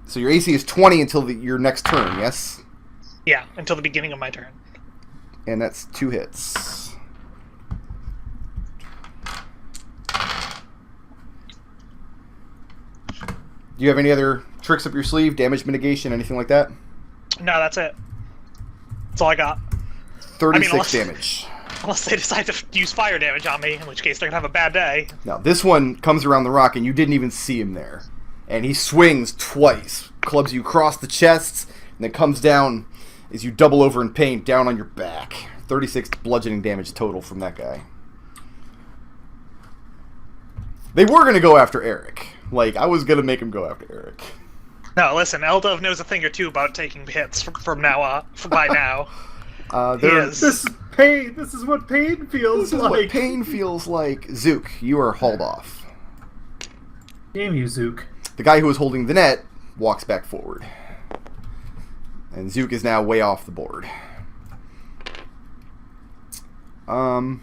So your AC is 20 until your next turn, yes? Yeah, until the beginning of my turn. And that's 2 hits. Do you have any other tricks up your sleeve? Damage mitigation, anything like that? No, that's it. That's all I got. 36 unless- damage. Unless they decide to use fire damage on me, in which case they're gonna have a bad day. Now, this one comes around the rock and you didn't even see him there. And he swings twice, clubs you across the chest, and then comes down as you double over in pain down on your back. 36 bludgeoning damage total from that guy. They were going to go after Arik. Like, I was going to make him go after Arik. No, listen, Eldove knows a thing or two about taking hits from now on. By now, he There- is. This is pain. This is what pain feels This is like. what pain feels like. Zook, you are hauled off. Damn you, Zook. The guy who was holding the net walks back forward. And Zook is now way off the board. And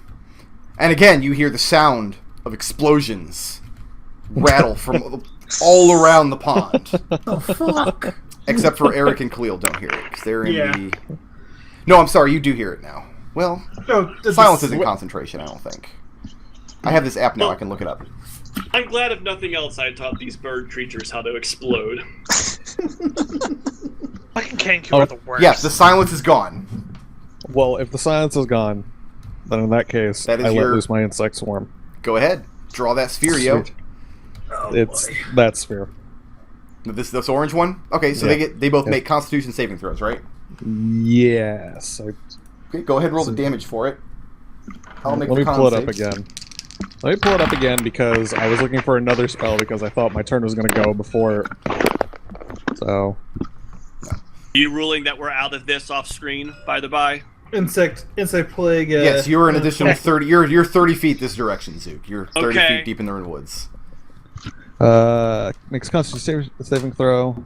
again, you hear the sound of explosions rattle from all around the pond. Oh fuck! Except for Arik and Khalil don't hear it, because they're in Yeah. the... No, I'm sorry, you do hear it now. Well, No, silence isn't concentration, I don't think. I have this app now, I can look it up. I'm glad, if nothing else, I taught these bird creatures how to explode. Fucking Kenku Oh, are the worst. Yes, the silence is gone. Well, if the silence is gone, then in that case, That is I let your- loose my insect swarm. Go ahead. Draw that sphere, yo. Sweet. Oh, It's boy. that sphere. This orange one? Okay, so Yeah. they both Yeah. make Constitution saving throws, right? Yes. Okay, go ahead and roll the damage for it. I'll make Let the me con pull it up saves. again. Let me pull it up again because I was looking for another spell because I thought my turn was going to go before. So, You ruling that we're out of this off screen, by the by? Insect plague. Yes, you're an additional 30. You're 30 feet this direction, Zook. You're 30 Okay. feet deep in the woods. makes Constitution saving throw.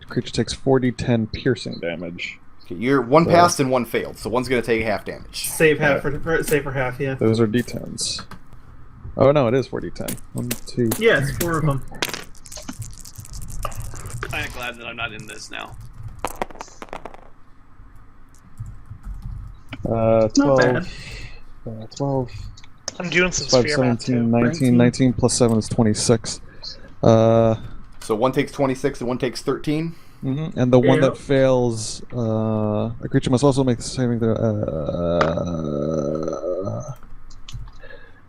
Creature takes 4d10 piercing damage. Okay, you're one passed and one failed, so one's going to take half damage. Save half for half, yeah. Those are d10s. Oh no, it is 4d10. 1, 2. Yeah, it's 4 of them. I'm glad that I'm not in this now. 12. 12. I'm doing some 5, sphere math 17, too. 19. 19 plus 7 is 26. So one takes 26 and one takes 13. Mm-hmm. And the one Yep. that fails, a creature must also make a saving throw.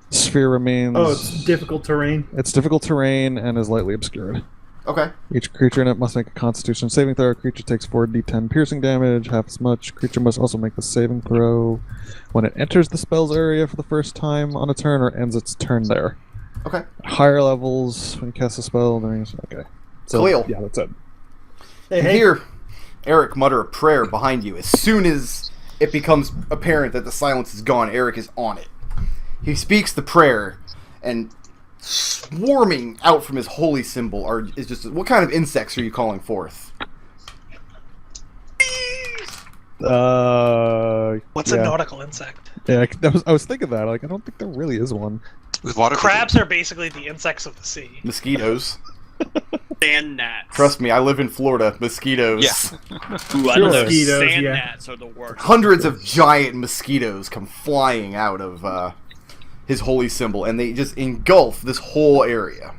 Sphere remains. Oh, it's difficult terrain. It's difficult terrain and is lightly obscured. Okay. Each creature in it must make a Constitution saving throw. Creature takes 4d10 piercing damage, half as much. Creature must also make the saving throw when it enters the spell's area for the first time on a turn or ends its turn there. Okay. Higher levels, when you cast a spell, then okay. So, Khalil. yeah, that's it. Hey, You hey. hear Arik mutter a prayer behind you. As soon as it becomes apparent that the silence is gone, Arik is on it. He speaks the prayer, and swarming out from his holy symbol is just... What kind of insects are you calling forth? What's a yeah. nautical insect? Yeah, I was thinking that. Like, I don't think there really is one. With water. Crabs are basically the insects of the sea. Mosquitoes. Sand gnats. Trust me, I live in Florida. Mosquitoes. Yeah. Ooh, I don't know. Mosquitoes, Sand yeah. gnats are the worst. Hundreds of giant mosquitoes come flying out of his holy symbol, and they just engulf this whole area.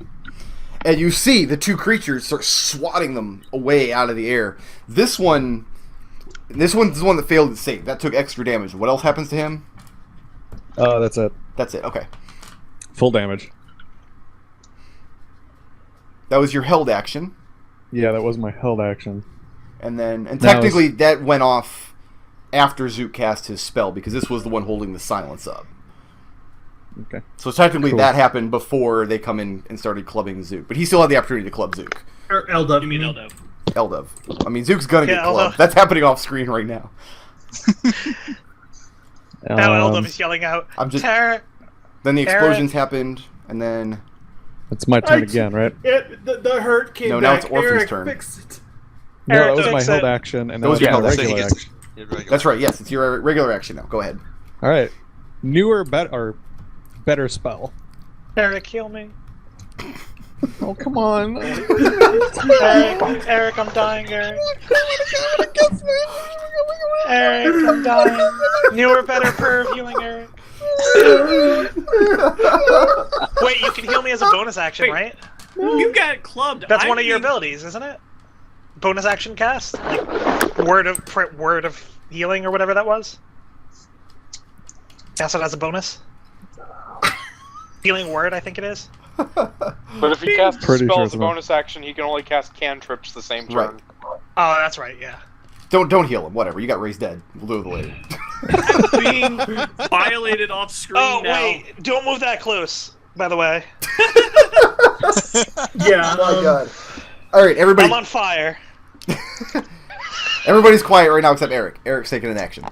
And you see the two creatures start swatting them away out of the air. This one's the one that failed to save. That took extra damage. What else happens to him? That's it. That's it. Okay. Full damage. That was your held action. Yeah, that was my held action. And That technically that went off after Zook cast his spell, because this was the one holding the silence up. Okay. So technically Cool. that happened before they come in and started clubbing Zook. But he still had the opportunity to club Zook. Or Eldove. You mean Eldove? Eldove. I mean, Zook's gonna get Yeah, clubbed. Eldove. That's happening off screen right now. Now Eldove is yelling out, I'm just- Terror! Then the explosions happened, and then... It's my turn again, right? The hurt came No, now back. it's Orphan's Eric, turn. Fix it. No, Eric, that was my fix held it. action, and That now was it's your my held So he regular gets- action. you're regular. That's right, yes, it's your regular action now. Go ahead. All right. Newer, better spell. Eric, heal me. Oh, come on. Eric, I'm dying, Eric. Eric, I'm dying. Newer, better perv healing, Eric. Wait, you can heal me as a bonus action, Wait. right? You got clubbed. That's I one of your think- abilities, isn't it? Bonus action cast? Like, word of healing or whatever that was? Cast it as a bonus? Healing word, I think it is. But if he casts a Pretty spell sure as it's a not. bonus action, he can only cast cantrips the same Right. turn. Oh, that's right, yeah. Don't heal him. Whatever. You got raised dead. We'll do it later. Being violated off screen Oh, now. wait, don't move that close, by the way. Yeah. Oh my god. All right, everybody. I'm on fire. Everybody's quiet right now except Eric. Eric's taking an action.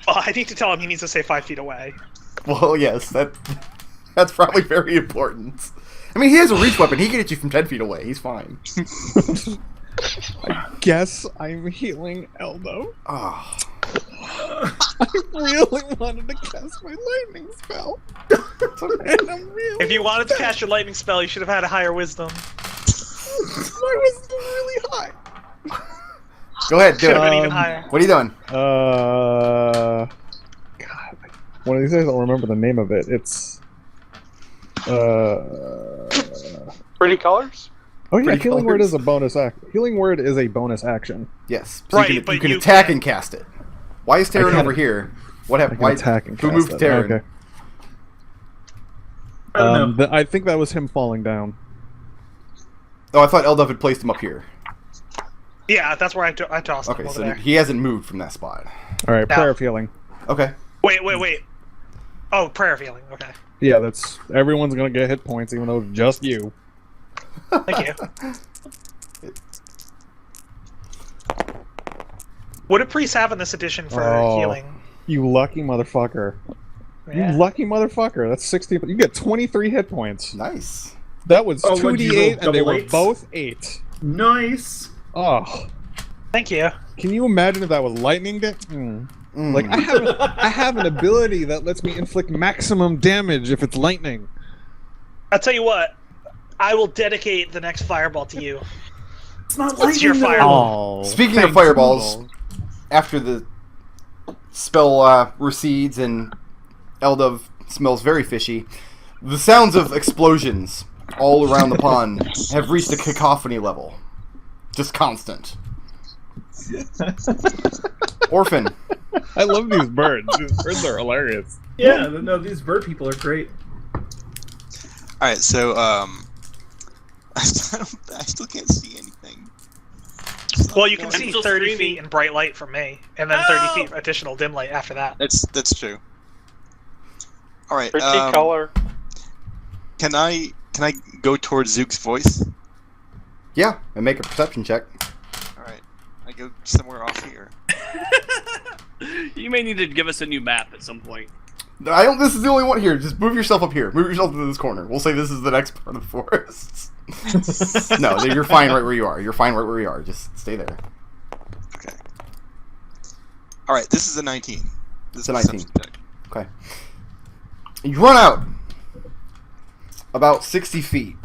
Oh, I need to tell him he needs to stay 5 feet away. Well, yes, that's probably very important. I mean, he has a reach weapon. He can hit you from 10 feet away. He's fine. Guess I'm healing Eldove. Oh. I really wanted to cast my lightning spell. And I'm really... If you wanted to cast your lightning spell, you should have had a higher wisdom. My wisdom's really high. Go ahead, do Should have been it. even higher. What are you doing? God. One of these days I'll remember the name of it. It's... Pretty colors? Oh yeah, Pretty healing word colors. is a bonus act. Healing word is a bonus action. Yes. So Right, you can, but you can you attack can't- and cast it. Why is Tarin can- over here? What I happened? can Why attack and who cast moved it. Tarin? Okay. I don't know. I think that was him falling down. Oh, I thought Eldove had placed him up here. Yeah, that's where I tossed Okay, him over so there. he hasn't moved from that spot. All right, Yeah. prayer of healing. Okay. Wait. Oh, prayer of healing. Okay. Yeah, that's everyone's gonna get hit points, even though it's just you. Thank you. What do priests have in this edition for Oh. healing? You lucky motherfucker. Yeah. You lucky motherfucker. That's 60. You get 23 hit points. Nice. That was Oh, what'd you 2d8, roll, and they double were eights? both 8. Nice. Oh. Thank you. Can you imagine if that was lightning? Like I have an ability that lets me inflict maximum damage if it's lightning. I'll tell you what. I will dedicate the next fireball to you. It's not What's your lightning, though. fireball? Speaking of fireballs, after the spell recedes and Eldove smells very fishy, the sounds of explosions all around the pond have reached a cacophony level. Just constant. Orphan. I love these birds. These birds are hilarious. Yeah, no, these bird people are great. Alright, so, I still can't see anything. Well, you can see still 30 streaming. feet in bright light from me, and then 30 feet additional dim light after that. That's true. Alright, Pretty color. can I go towards Zook's voice? Yeah, and make a perception check. Alright, I go somewhere off here. You may need to give us a new map at some point. I don't. This is the only one here. Just move yourself up here. Move yourself to this corner. We'll say this is the next part of the forest. No, you're fine right where you are. You're fine right where you are. Just stay there. Okay. Alright, this is a 19. This It's a is 19. perception check. Okay. You run out about 60 feet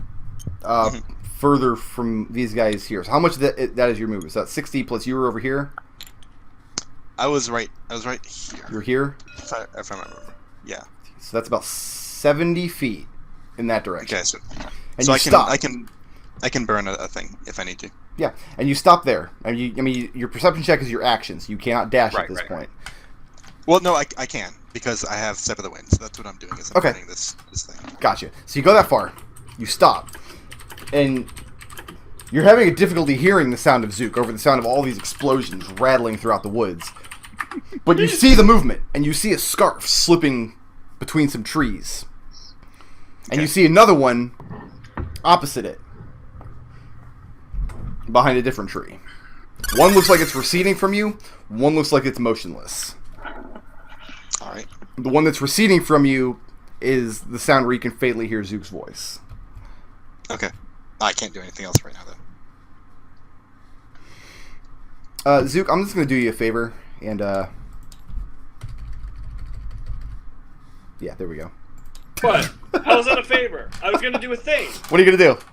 further from these guys here. So how much of that is your movement? So that's 60 plus you were over here. I was right here. You're here. If I remember. Yeah. So that's about 70 feet in that direction. Okay, so And so you stop. I can burn a thing if I need to. Yeah, and you stop there. I mean, your perception check is your action, so you cannot dash at this point. Well, no, I can because I have Step of the Wind, so that's what I'm doing. Is I'm Okay. burning this thing. Gotcha. So you go that far, you stop, and you're having a difficulty hearing the sound of Zook over the sound of all these explosions rattling throughout the woods. But you see the movement, and you see a scarf slipping between some trees. And you see another one opposite it, behind a different tree. One looks like it's receding from you, one looks like it's motionless. Alright. The one that's receding from you is the sound where you can faintly hear Zook's voice. Okay. I can't do anything else right now, though. Zook, I'm just going to do you a favor, and, yeah, there we go. What? How was that a favor? I was gonna do a thing. What are you going to do?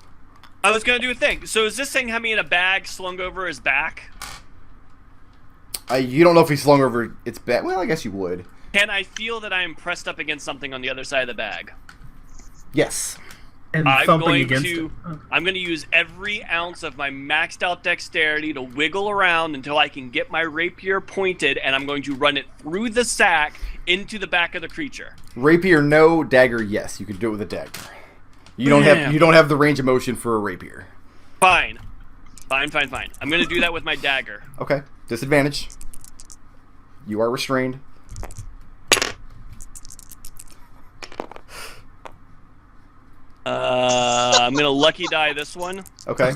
I was gonna do a thing. So is this thing have me in a bag slung over his back? You don't know if he's slung over its back. Well, I guess you would. Can I feel that I am pressed up against something on the other side of the bag? Yes. And I'm thumping going against to it. Oh. I'm going to use every ounce of my maxed out dexterity to wiggle around until I can get my rapier pointed, and I'm going to run it through the sack into the back of the creature. Rapier, no. Dagger, yes. You can do it with a dagger. You don't have the range of motion for a rapier. Fine. I'm going to do that with my dagger. Okay. Disadvantage. You are restrained. I'm going to lucky die this one. Okay.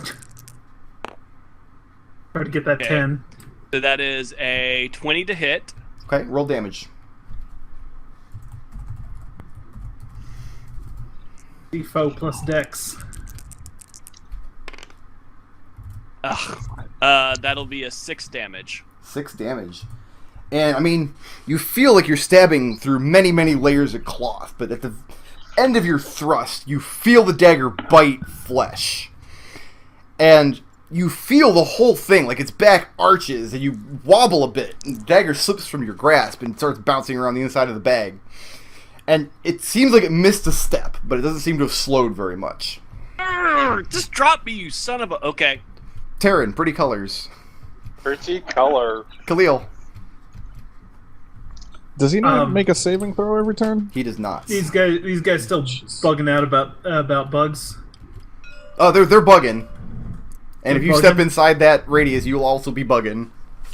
Try to get that Okay. 10. So that is a 20 to hit. Okay. Roll damage. Defoe plus Dex. That'll be a 6 damage. 6 damage. And, I mean, you feel like you're stabbing through many, many layers of cloth, but at the end of your thrust, you feel the dagger bite flesh. And you feel the whole thing, like its back arches, and you wobble a bit, and the dagger slips from your grasp and starts bouncing around the inside of the bag. And it seems like it missed a step, but it doesn't seem to have slowed very much. Just drop me, you son of a... Okay. Tarin, pretty colors. Pretty color. Khalil, Does he not make a saving throw every turn? he does not. These guys still bugging out about bugs. Oh, they're bugging. And They're if you bugging? step inside that radius, you'll also be bugging.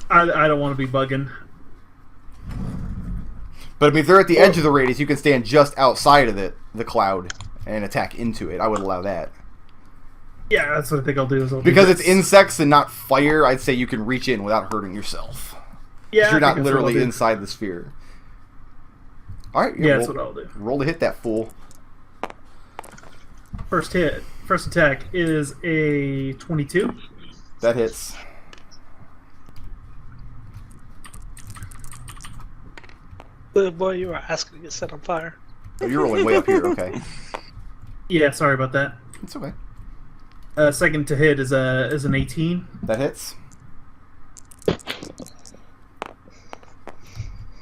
I don't want to be bugging. But I mean, if they're at the edge of the radius, you can stand just outside of the cloud and attack into it. I would allow that. Yeah, that's what I think I'll do. Because it's insects and not fire, I'd say you can reach in without hurting yourself. Yeah, You're I not think that's what I'll literally do. inside the sphere. Alright, Yeah, that's what I'll do. roll to hit that fool. First attack is a 22. That hits. The boy, you were asking to get set on fire. Oh, you're rolling way up here. Okay, Yeah, sorry about that. it's okay. Second to hit is an 18. That hits.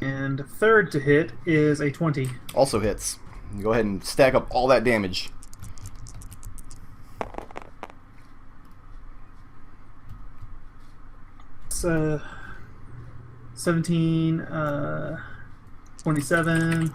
And third to hit is a 20. Also hits. Go ahead and stack up all that damage. It's 17, 27,